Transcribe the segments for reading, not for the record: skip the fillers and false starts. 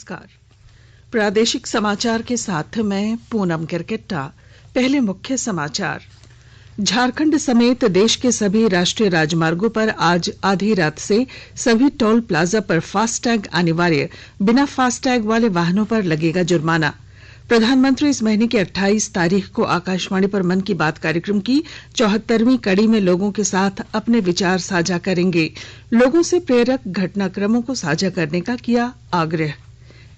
नमस्कार। प्रादेशिक समाचार के साथ मैं पूनम किरकिट्टा। पहले मुख्य समाचार। झारखंड समेत देश के सभी राष्ट्रीय राजमार्गों पर आज आधी रात से सभी टोल प्लाजा पर फास्टैग अनिवार्य, बिना फास्टैग वाले वाहनों पर लगेगा जुर्माना। प्रधानमंत्री इस महीने की 28 तारीख को आकाशवाणी पर मन की बात कार्यक्रम की 74वीं कड़ी में लोगों के साथ अपने विचार साझा करेंगे। लोगों से प्रेरक घटनाक्रमों को साझा करने का किया आग्रह।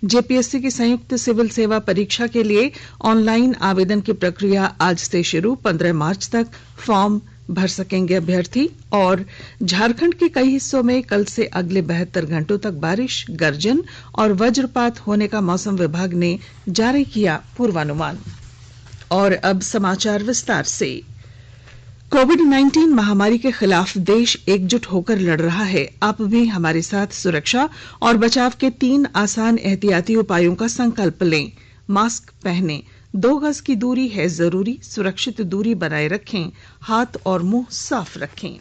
जेपीएससी की संयुक्त सिविल सेवा परीक्षा के लिए ऑनलाइन आवेदन की प्रक्रिया आज से शुरू। 15 मार्च तक फॉर्म भर सकेंगे अभ्यर्थी। और झारखंड के कई हिस्सों में कल से अगले 72 घंटों तक बारिश, गर्जन और वज्रपात होने का मौसम विभाग ने जारी किया पूर्वानुमान। और अब समाचार विस्तार से। कोविड-19 महामारी के खिलाफ देश एकजुट होकर लड़ रहा है। आप भी हमारे साथ सुरक्षा और बचाव के 3 आसान एहतियाती उपायों का संकल्प लें। मास्क पहनें, 2 गज की दूरी है जरूरी, सुरक्षित दूरी बनाए रखें, हाथ और मुंह साफ रखें।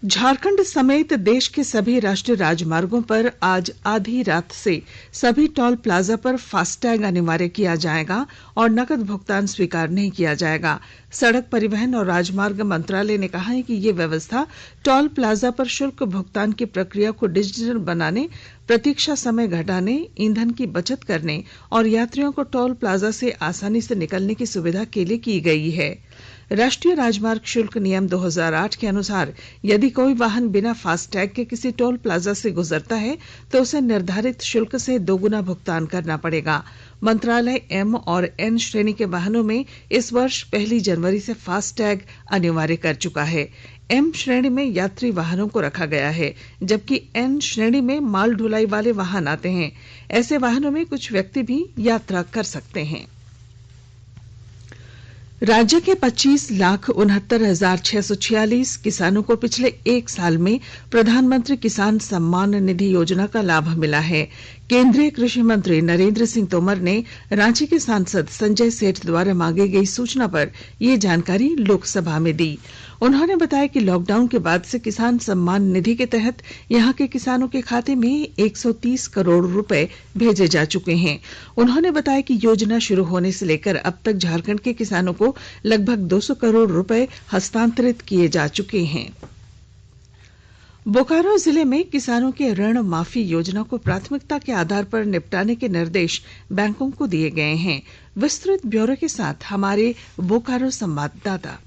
झारखंड समेत देश के सभी राष्ट्रीय राजमार्गों पर आज आधी रात से सभी टोल प्लाजा पर फास्टैग अनिवार्य किया जाएगा और नकद भुगतान स्वीकार नहीं किया जाएगा। सड़क परिवहन और राजमार्ग मंत्रालय ने कहा है कि ये व्यवस्था टोल प्लाजा पर शुल्क भुगतान की प्रक्रिया को डिजिटल बनाने, प्रतीक्षा समय घटाने, ईंधन की बचत करने और यात्रियों को टोल प्लाजा से आसानी से निकलने की सुविधा के लिए की गई है। राष्ट्रीय राजमार्ग शुल्क नियम 2008 के अनुसार यदि कोई वाहन बिना फास्टैग के किसी टोल प्लाजा से गुजरता है तो उसे निर्धारित शुल्क से दोगुना भुगतान करना पड़ेगा। मंत्रालय एम और एन श्रेणी के वाहनों में इस वर्ष 1 जनवरी से फास्टैग अनिवार्य कर चुका है। एम श्रेणी में यात्री वाहनों को रखा गया है, जबकि एन श्रेणी में माल ढुलाई वाले वाहन आते हैं। ऐसे वाहनों में कुछ व्यक्ति भी यात्रा कर सकते हैं। राज्य के 25,69,646 किसानों को पिछले 1 साल में प्रधानमंत्री किसान सम्मान निधि योजना का लाभ मिला है। केंद्रीय कृषि मंत्री नरेंद्र सिंह तोमर ने रांची के सांसद संजय सेठ द्वारा मांगी गई सूचना पर यह जानकारी लोकसभा में दी। उन्होंने बताया कि लॉकडाउन के बाद से किसान सम्मान निधि के तहत यहां के किसानों के खाते में 130 करोड़ रुपए भेजे जा चुके हैं। उन्होंने बताया कि योजना शुरू होने से लेकर अब तक झारखंड के किसानों को लगभग 200 करोड़ रुपए हस्तांतरित किए जा चुके हैं। बोकारो जिले में किसानों के ऋण माफी योजना को प्राथमिकता के आधार पर निपटाने के निर्देश बैंकों को दिए गए हैं। विस्तृत ब्यौरे के साथ हमारे बोकारो संवाददाता।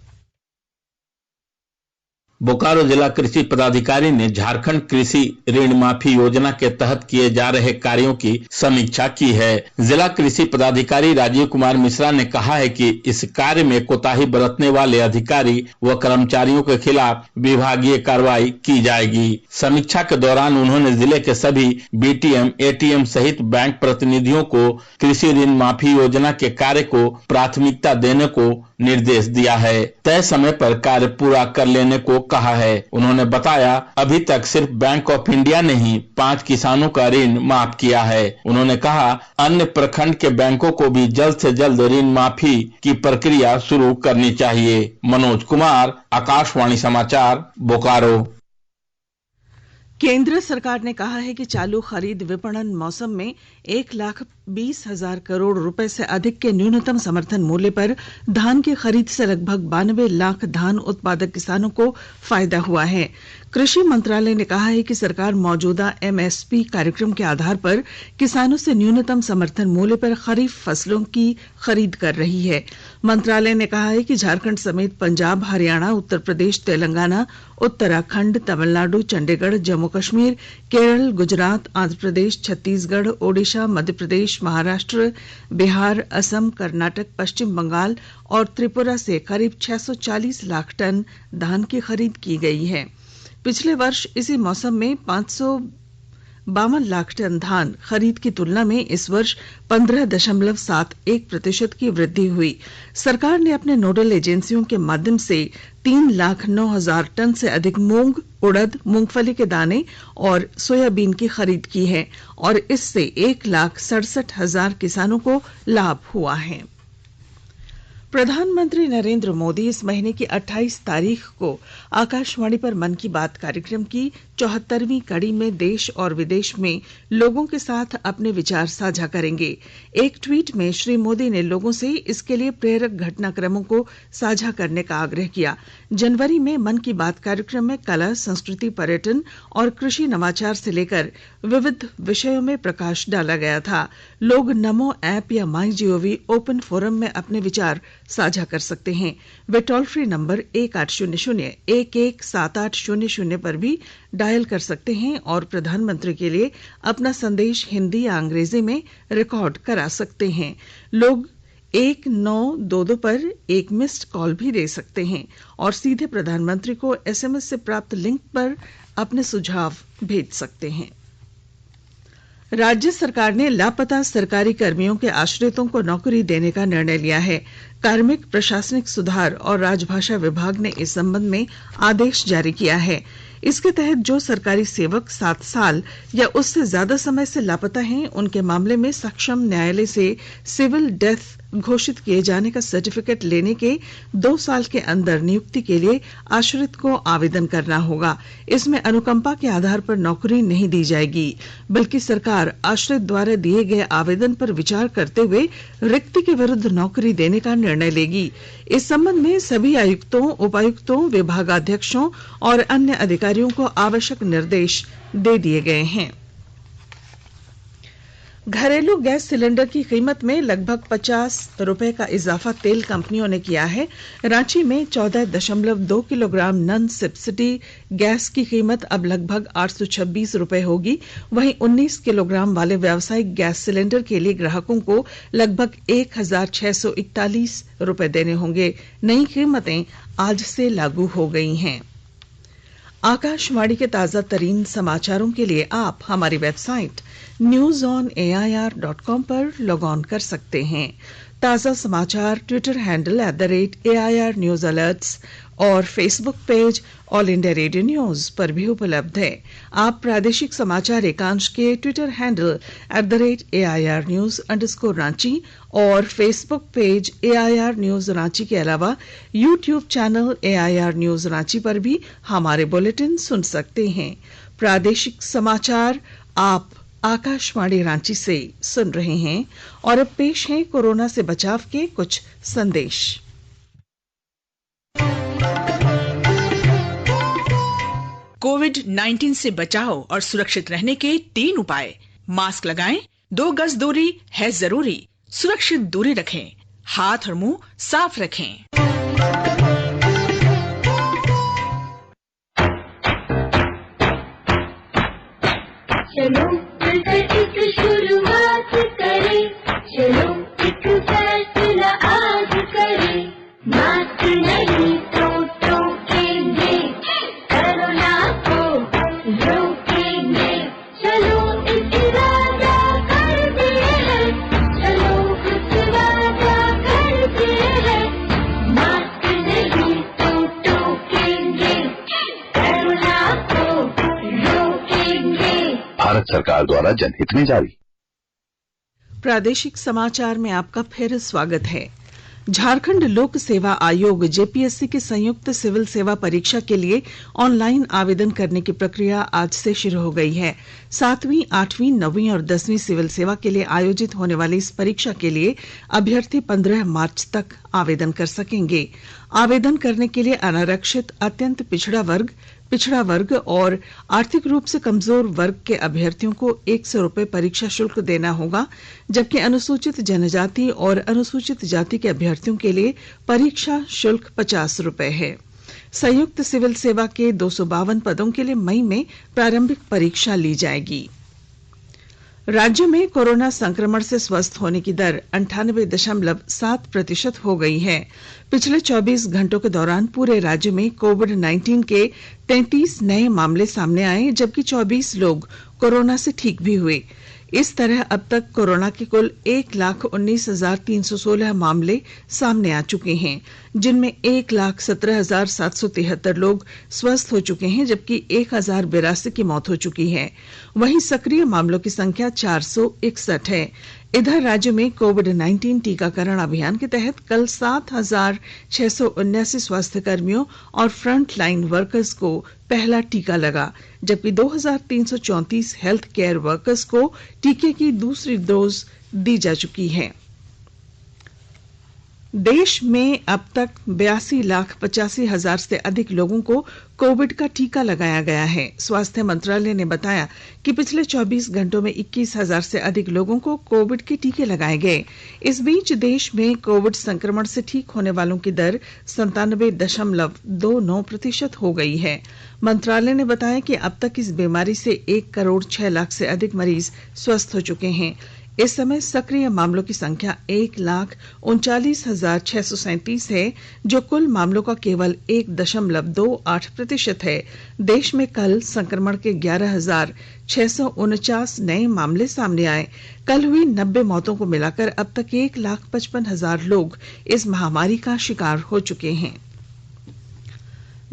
बोकारो जिला कृषि पदाधिकारी ने झारखंड कृषि ऋण माफी योजना के तहत किए जा रहे कार्यों की समीक्षा की है। जिला कृषि पदाधिकारी राजीव कुमार मिश्रा ने कहा है कि इस कार्य में कोताही बरतने वाले अधिकारी व कर्मचारियों के खिलाफ विभागीय कार्रवाई की जाएगी। समीक्षा के दौरान उन्होंने जिले के सभी बीटीएम, एटीएम सहित बैंक प्रतिनिधियों को कृषि ऋण माफी योजना के कार्य को प्राथमिकता देने को निर्देश दिया है। तय समय पर कार्य पूरा कर लेने को कहा है। उन्होंने बताया अभी तक सिर्फ बैंक ऑफ इंडिया ने ही 5 किसानों का ऋण माफ किया है। उन्होंने कहा अन्य प्रखंड के बैंकों को भी जल्द से जल्द ऋण माफी की प्रक्रिया शुरू करनी चाहिए। मनोज कुमार, आकाशवाणी समाचार, बोकारो। केंद्र सरकार ने कहा है कि चालू खरीद विपणन मौसम में 1,20,000 करोड़ रुपए से अधिक के न्यूनतम समर्थन मूल्य पर धान की खरीद से लगभग 92 लाख धान उत्पादक किसानों को फायदा हुआ है। कृषि मंत्रालय ने कहा है कि सरकार मौजूदा एमएसपी कार्यक्रम के आधार पर किसानों से न्यूनतम समर्थन मूल्य पर खरीफ फसलों की खरीद कर रही है। मंत्रालय ने कहा है कि झारखंड समेत पंजाब, हरियाणा, उत्तर प्रदेश, तेलंगाना, उत्तराखंड, तमिलनाडु, चंडीगढ़, जम्मू कश्मीर, केरल, गुजरात, आंध्र प्रदेश, छत्तीसगढ़, ओडिशा, मध्य प्रदेश, महाराष्ट्र, बिहार, असम, कर्नाटक, पश्चिम बंगाल और त्रिपुरा से करीब 640 लाख टन धान की खरीद की गई है। पिछले वर्ष इसी मौसम में 552 लाख टन धान खरीद की तुलना में इस वर्ष 15.71% की वृद्धि हुई। सरकार ने अपने नोडल एजेंसियों के माध्यम से 3,09,000 टन से अधिक मूंग, उड़द, मूंगफली के दाने और सोयाबीन की खरीद की है और इससे 1,67,000 किसानों को लाभ हुआ है। प्रधानमंत्री नरेंद्र मोदी इस महीने की 28 तारीख को आकाशवाणी पर मन की बात कार्यक्रम की 74वीं कड़ी में देश और विदेश में लोगों के साथ अपने विचार साझा करेंगे। एक ट्वीट में श्री मोदी ने लोगों से इसके लिए प्रेरक घटनाक्रमों को साझा करने का आग्रह किया। जनवरी में मन की बात कार्यक्रम में कला, संस्कृति, पर्यटन और कृषि नवाचार से लेकर विविध विषयों में प्रकाश डाला गया था। लोग नमो ऐप या माई जीओवी ओपन फोरम में अपने विचार साझा कर सकते हैं। वे टोल फ्री नंबर 1800-117800 पर भी डायल कर सकते हैं और प्रधानमंत्री के लिए अपना संदेश हिंदी या अंग्रेजी में रिकॉर्ड करा सकते हैं। लोग 1922 पर एक मिस्ड कॉल भी दे सकते हैं और सीधे प्रधानमंत्री को एसएमएस से प्राप्त लिंक पर अपने सुझाव भेज सकते हैं। राज्य सरकार ने लापता सरकारी कर्मियों के आश्रितों को नौकरी देने का निर्णय लिया है। कार्मिक, प्रशासनिक सुधार और राजभाषा विभाग ने इस संबंध में आदेश जारी किया है। इसके तहत जो सरकारी सेवक 7 साल या उससे ज्यादा समय से लापता हैं, उनके मामले में सक्षम न्यायालय से सिविल डेथ घोषित किए जाने का सर्टिफिकेट लेने के 2 साल के अंदर नियुक्ति के लिए आश्रित को आवेदन करना होगा। इसमें अनुकंपा के आधार पर नौकरी नहीं दी जाएगी, बल्कि सरकार आश्रित द्वारा दिए गए आवेदन पर विचार करते हुए रिक्ति के विरुद्ध नौकरी देने का निर्णय लेगी। इस संबंध में सभी आयुक्तों, उपायुक्तों, विभागाध्यक्षों और अन्य अधिकारियों को आवश्यक निर्देश दे दिए गए हैं। घरेलू गैस सिलेंडर की कीमत में लगभग 50 रुपए का इजाफा तेल कंपनियों ने किया है। रांची में 14.2 किलोग्राम नन सब्सिडी गैस की कीमत अब लगभग 826 रुपए होगी। वहीं 19 किलोग्राम वाले व्यावसायिक गैस सिलेंडर के लिए ग्राहकों को लगभग 1641 रुपए देने होंगे। नई कीमतें आज से लागू हो गई हैं। आकाशवाणी के ताजा तरीन समाचारों के लिए आप हमारी वेबसाइट newsonair.com पर लॉग ऑन कर सकते हैं। ताजा समाचार Twitter handle @AIR News Alerts और Facebook page all India radio news पर भी उपलब्ध है। आप प्रादेशिक समाचार एकांश के ट्विटर हैंडल @AIR News_Ranchi और Facebook page AIR News Ranchi के अलावा YouTube channel AIR News Ranchi पर भी हमारे बुलेटिन सुन सकते हैं। प्रादेशिक समाचार आप आकाशवाणी रांची से सुन रहे हैं और अब पेश हैं कोरोना से बचाव के कुछ संदेश। कोविड-19 से बचाव और सुरक्षित रहने के 3 उपाय। मास्क लगाएं, 2 गज दूरी है जरूरी, सुरक्षित दूरी रखें, हाथ और मुंह साफ रखें। चलो मिलकर एक शुरुआत करें, चलो एक फैसला आज करें। मास्क नहीं तो टोकेंगे, कोरोना को रोकेंगे। चलो एक इरादा करते हैं, चलो कुछ वादा करते हैं। मास्क नहीं तो टोकेंगे, कोरोना को रोकेंगे। भारत सरकार द्वारा जनहित में जारी। प्रादेशिक समाचार में आपका फिर स्वागत है। झारखंड लोक सेवा आयोग जेपीएससी की संयुक्त सिविल सेवा परीक्षा के लिए ऑनलाइन आवेदन करने की प्रक्रिया आज से शुरू हो गई है। 7वीं, 8वीं, 9वीं और 10वीं सिविल सेवा के लिए आयोजित होने वाली इस परीक्षा के लिए अभ्यर्थी 15 मार्च तक आवेदन कर सकेंगे। आवेदन करने के लिए अनारक्षित, अत्यंत पिछड़ा वर्ग और आर्थिक रूप से कमजोर वर्ग के अभ्यर्थियों को 100 रुपए परीक्षा शुल्क देना होगा, जबकि अनुसूचित जनजाति और अनुसूचित जाति के अभ्यर्थियों के लिए परीक्षा शुल्क 50 रुपए है। संयुक्त सिविल सेवा के 252 पदों के लिए मई में प्रारंभिक परीक्षा ली जाएगी। राज्य में कोरोना संक्रमण से स्वस्थ होने की दर 98.7% हो गई है। पिछले 24 घंटों के दौरान पूरे राज्य में कोविड-19 के 33 नए मामले सामने आए, जबकि 24 लोग कोरोना से ठीक भी हुए। इस तरह अब तक कोरोना के कुल 1,19,316 मामले सामने आ चुके हैं, जिनमें 1,17,773 लोग स्वस्थ हो चुके हैं, जबकि 1,082 की मौत हो चुकी है। वहीं सक्रिय मामलों की संख्या 461 है। इधर राज्य में कोविड-19 टीकाकरण अभियान के तहत कल 7,679 स्वास्थ्य कर्मियों और फ्रंट लाइन वर्कर्स को पहला टीका लगा, जबकि 2,334 हेल्थ केयर वर्कर्स को टीके की दूसरी डोज दी जा चुकी है। देश में अब तक 82,85,000 से अधिक लोगों को कोविड का टीका लगाया गया है। स्वास्थ्य मंत्रालय ने बताया कि पिछले 24 घंटों में 21,000 से अधिक लोगों को कोविड के टीके लगाए गए। इस बीच देश में कोविड संक्रमण से ठीक होने वालों की दर 97.29% हो गई है। मंत्रालय ने बताया कि अब तक इस बीमारी से 1 करोड़ 6 लाख से अधिक मरीज स्वस्थ हो चुके हैं। इस समय सक्रिय मामलों की संख्या 1,39,637 है, जो कुल मामलों का केवल 1.28% है। देश में कल संक्रमण के 11,649 नए मामले सामने आए। कल हुई 90 मौतों को मिलाकर अब तक 1,55,000 लोग इस महामारी का शिकार हो चुके हैं।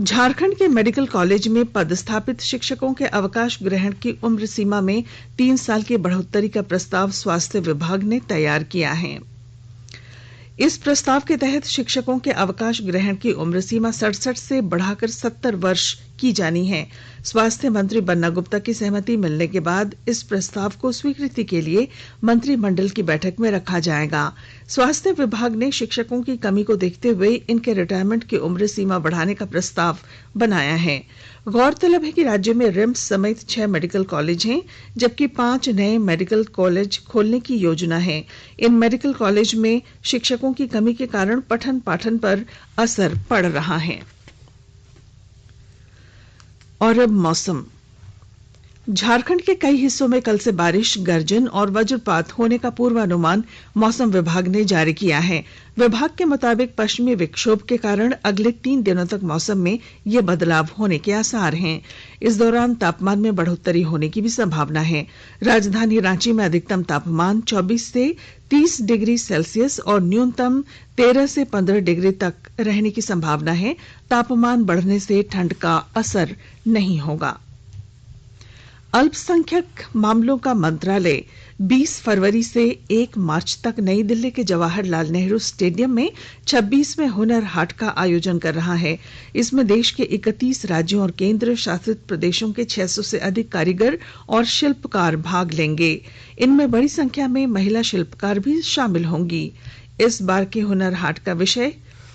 झारखंड के मेडिकल कॉलेज में पदस्थापित शिक्षकों के अवकाश ग्रहण की उम्र सीमा में 3 साल की बढ़ोतरी का प्रस्ताव स्वास्थ्य विभाग ने तैयार किया है। इस प्रस्ताव के तहत शिक्षकों के अवकाश ग्रहण की उम्र सीमा 67 से बढ़ाकर 70 वर्ष की जानी है। स्वास्थ्य मंत्री बन्ना गुप्ता की सहमति मिलने के बाद इस प्रस्ताव को स्वीकृति के लिए मंत्रिमंडल की बैठक में रखा जाएगा। स्वास्थ्य विभाग ने शिक्षकों की कमी को देखते हुए इनके रिटायरमेंट की उम्र सीमा बढ़ाने का प्रस्ताव बनाया है। गौरतलब है कि राज्य में रिम्स समेत 6 मेडिकल कॉलेज हैं, जबकि 5 नए मेडिकल कॉलेज खोलने की योजना है। इन मेडिकल कॉलेज में शिक्षकों की कमी के कारण पठन पाठन पर असर पड़ रहा है। और अब मौसम। झारखंड के कई हिस्सों में कल से बारिश, गर्जन और वज्रपात होने का पूर्वानुमान मौसम विभाग ने जारी किया है। विभाग के मुताबिक पश्चिमी विक्षोभ के कारण अगले 3 दिनों तक मौसम में ये बदलाव होने के आसार हैं। इस दौरान तापमान में बढ़ोतरी होने की भी संभावना है। राजधानी रांची में अधिकतम तापमान 24 से 30 डिग्री सेल्सियस और न्यूनतम 13 से 15 डिग्री तक रहने की संभावना है। तापमान बढ़ने से ठंड का असर नहीं होगा। अल्पसंख्यक मामलों का मंत्रालय 20 फरवरी से 1 मार्च तक नई दिल्ली के जवाहरलाल नेहरू स्टेडियम में 26वें हुनर हाट का आयोजन कर रहा है। इसमें देश के 31 राज्यों और केंद्र शासित प्रदेशों के 600 से अधिक कारीगर और शिल्पकार भाग लेंगे। इनमें बड़ी संख्या में महिला शिल्पकार भी शामिल होंगी। इस बार के हुनर हाट का विषय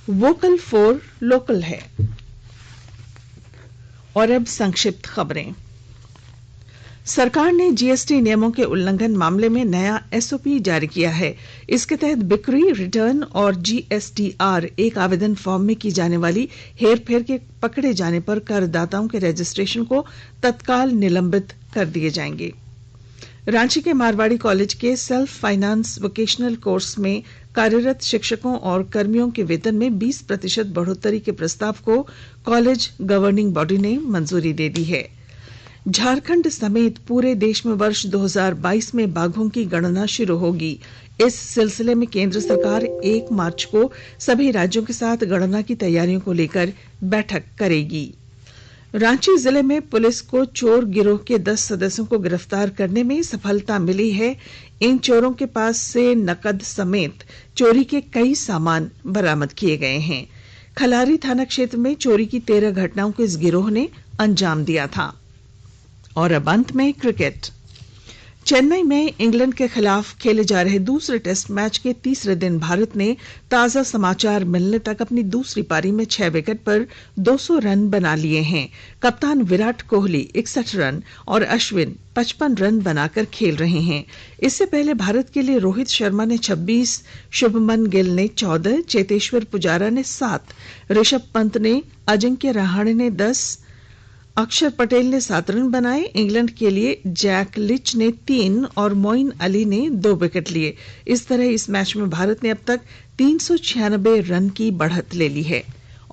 वोकल फॉर लोकल है। और अब संक्षिप्त खबरें। सरकार ने जीएसटी नियमों के उल्लंघन मामले में नया एसओपी जारी किया है। इसके तहत बिक्री, रिटर्न और जीएसटीआर एक आवेदन फॉर्म में की जाने वाली हेरफेर के पकड़े जाने पर करदाताओं के रजिस्ट्रेशन को तत्काल निलंबित कर दिए जाएंगे। रांची के मारवाड़ी कॉलेज के सेल्फ फाइनेंस वोकेशनल कोर्स में कार्यरत शिक्षकों और कर्मियों के वेतन में 20% बढ़ोतरी के प्रस्ताव को कॉलेज गवर्निंग बॉडी ने मंजूरी दे दी है। झारखंड समेत पूरे देश में वर्ष 2022 में बाघों की गणना शुरू होगी। इस सिलसिले में केंद्र सरकार 1 मार्च को सभी राज्यों के साथ गणना की तैयारियों को लेकर बैठक करेगी। रांची जिले में पुलिस को चोर गिरोह के 10 सदस्यों को गिरफ्तार करने में सफलता मिली है। इन चोरों के पास से नकद समेत चोरी के कई सामान बरामद किए गए हैं। खलारी थाना क्षेत्र में चोरी की 13 घटनाओं को इस गिरोह ने अंजाम दिया था। और अब अंत में क्रिकेट। चेन्नई में इंग्लैंड के खिलाफ खेले जा रहे दूसरे टेस्ट मैच के तीसरे दिन भारत ने ताजा समाचार मिलने तक अपनी दूसरी पारी में 6 विकेट पर 200 रन बना लिए हैं। कप्तान विराट कोहली 61 रन और अश्विन 55 रन बनाकर खेल रहे हैं। इससे पहले भारत के लिए रोहित शर्मा ने 26, शुभमन गिल ने 14, चेतेश्वर पुजारा ने 7, ऋषभ पंत ने, अजिंक्य रहाणे ने 10, अक्षर पटेल ने 7 रन बनाए। इंग्लैंड के लिए जैक लिच ने 3 और मोइन अली ने 2 विकेट लिए। इस तरह इस मैच में भारत ने अब तक 396 रन की बढ़त ले ली है।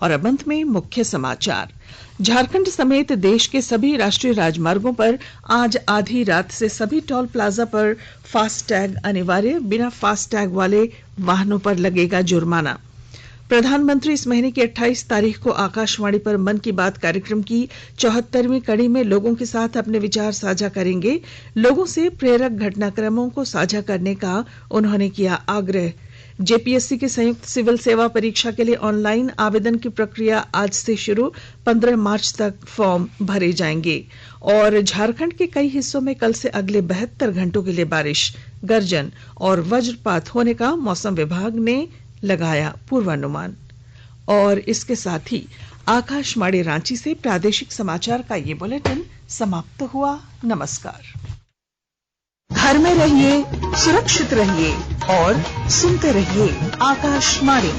और अब अंत में मुख्य समाचार। झारखंड समेत देश के सभी राष्ट्रीय राजमार्गों पर आज आधी रात से सभी टोल प्लाजा पर फास्टैग अनिवार्य। बिना फास्टैग वाले वाहनों पर लगेगा जुर्माना। प्रधानमंत्री इस महीने की 28 तारीख को आकाशवाणी पर मन की बात कार्यक्रम की 74वीं कड़ी में लोगों के साथ अपने विचार साझा करेंगे। लोगों से प्रेरक घटनाक्रमों को साझा करने का उन्होंने किया आग्रह। जेपीएससी की संयुक्त सिविल सेवा परीक्षा के लिए ऑनलाइन आवेदन की प्रक्रिया आज से शुरू, 15 मार्च तक फॉर्म भरे जाएंगे। और झारखंड के कई हिस्सों में कल से अगले 72 घंटों के लिए बारिश, गर्जन और वज्रपात होने का मौसम विभाग ने लगाया पूर्वानुमान। और इसके साथ ही आकाशवाणी रांची से प्रादेशिक समाचार का ये बुलेटिन समाप्त हुआ। नमस्कार। घर में रहिए, सुरक्षित रहिए और सुनते रहिए आकाशवाणी।